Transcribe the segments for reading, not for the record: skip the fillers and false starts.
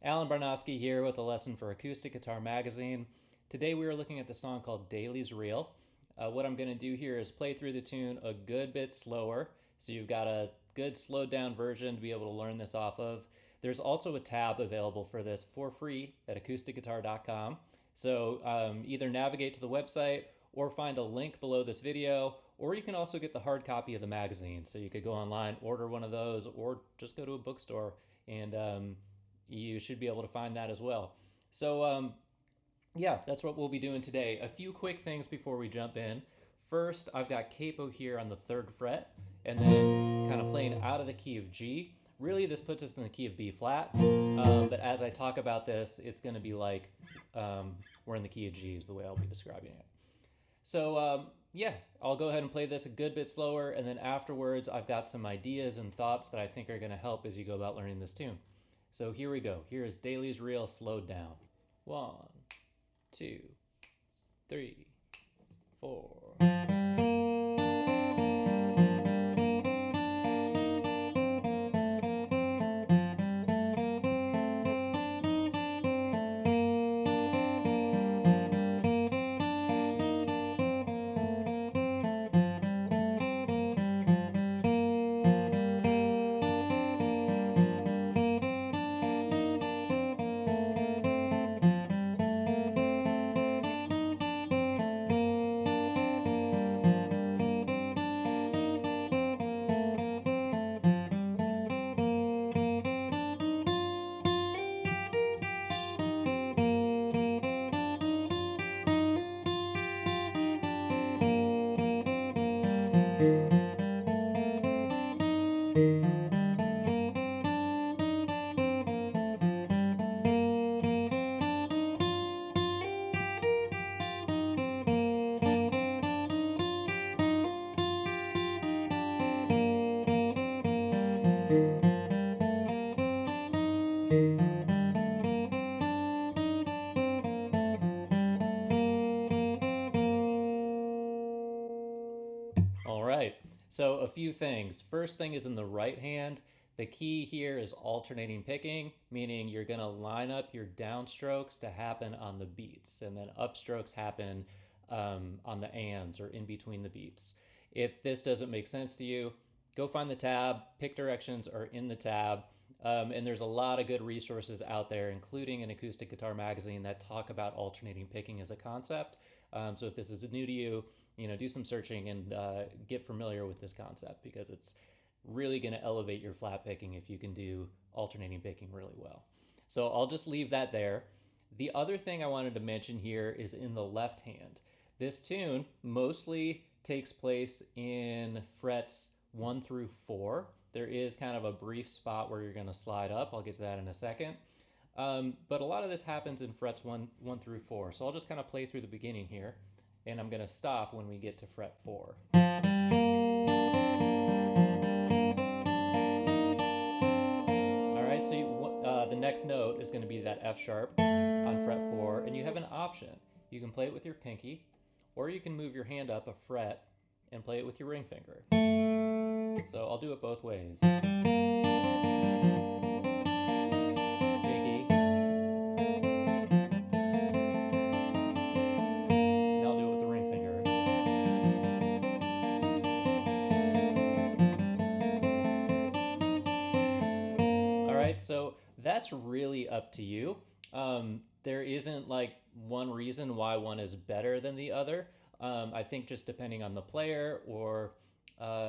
Alan Barnowski here with a lesson for Acoustic Guitar Magazine. Today we are looking at the song called Daley's Reel. What I'm going to do here is play through the tune a good bit slower, so you've got a good slowed down version to be able to learn this off of. There's also a tab available for this for free at acousticguitar.com. So either navigate to the website or find a link below this video, or you can also get the hard copy of the magazine. So you could go online, order one of those, or just go to a bookstore and you should be able to find that as well. So yeah, that's what we'll be doing today. A few quick things before we jump in. First, I've got capo here on the 3rd fret, and then kind of playing out of the key of G. Really, this puts us in the key of B flat, but as I talk about this, it's going to be like we're in the key of G is the way I'll be describing it. So yeah, I'll go ahead and play this a good bit slower, and then afterwards I've got some ideas and thoughts that I think are going to help as you go about learning this tune. So here we go. Here is Daley's Reel slowed down. 1, 2, 3, 4. All right, so a few things. First thing is in the right hand. The key here is alternating picking, meaning you're going to line up your downstrokes to happen on the beats, and then upstrokes happen on the ands or in between the beats. If this doesn't make sense to you, go find the tab. Pick directions are in the tab, and there's a lot of good resources out there, including an Acoustic Guitar Magazine, that talk about alternating picking as a concept. So if this is new to you, do some searching and get familiar with this concept, because it's really going to elevate your flat picking if you can do alternating picking really well. So I'll just leave that there. The other thing I wanted to mention here is in the left hand. This tune mostly takes place in frets 1 through 4. There is kind of a brief spot where you're going to slide up. I'll get to that in a second. But a lot of this happens in frets 1 through 4. So I'll just kind of play through the beginning here, and I'm going to stop when we get to fret 4. All right, so the next note is going to be that F sharp on fret 4, and you have an option. You can play it with your pinky, or you can move your hand up a fret and play it with your ring finger. So I'll do it both ways. So that's really up to you. There isn't like one reason why one is better than the other. I think just depending on the player or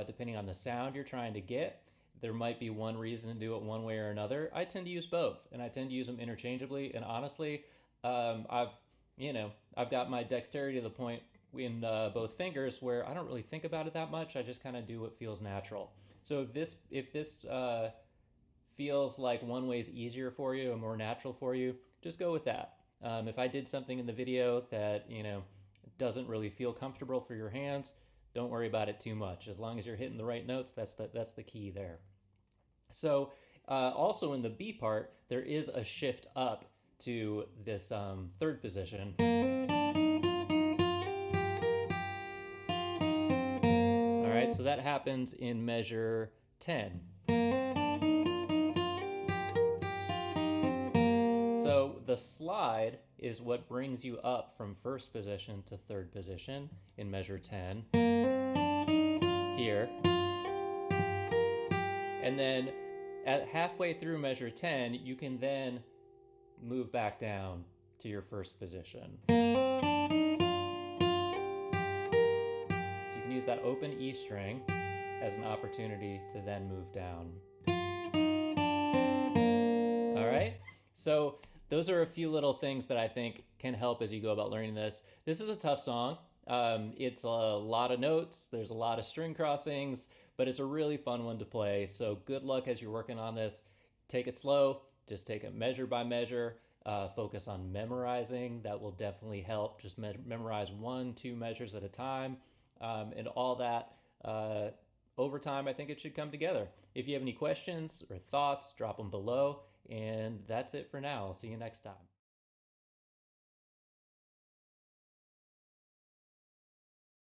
depending on the sound you're trying to get, there might be one reason to do it one way or another. I tend to use both, and I tend to use them interchangeably. And honestly, I've got my dexterity to the point in both fingers where I don't really think about it that much. I just kind of do what feels natural. So if this feels like one way's easier for you or more natural for you, just go with that. If I did something in the video that doesn't really feel comfortable for your hands, don't worry about it too much. As long as you're hitting the right notes, that's the key there. So also in the B part, there is a shift up to this 3rd position. All right, so that happens in measure 10. the slide is what brings you up from first position to third position in measure 10 here. And then at halfway through measure 10, you can then move back down to your first position. So you can use that open E string as an opportunity to then move down. All right, so those are a few little things that I think can help as you go about learning this. This is a tough song. It's a lot of notes, there's a lot of string crossings, but it's a really fun one to play. So good luck as you're working on this. Take it slow, just take it measure by measure. Focus on memorizing. That will definitely help. Just memorize 1-2 measures at a time, and all that. Over time, I think it should come together. If you have any questions or thoughts, drop them below. And that's it for now. I'll see you next time.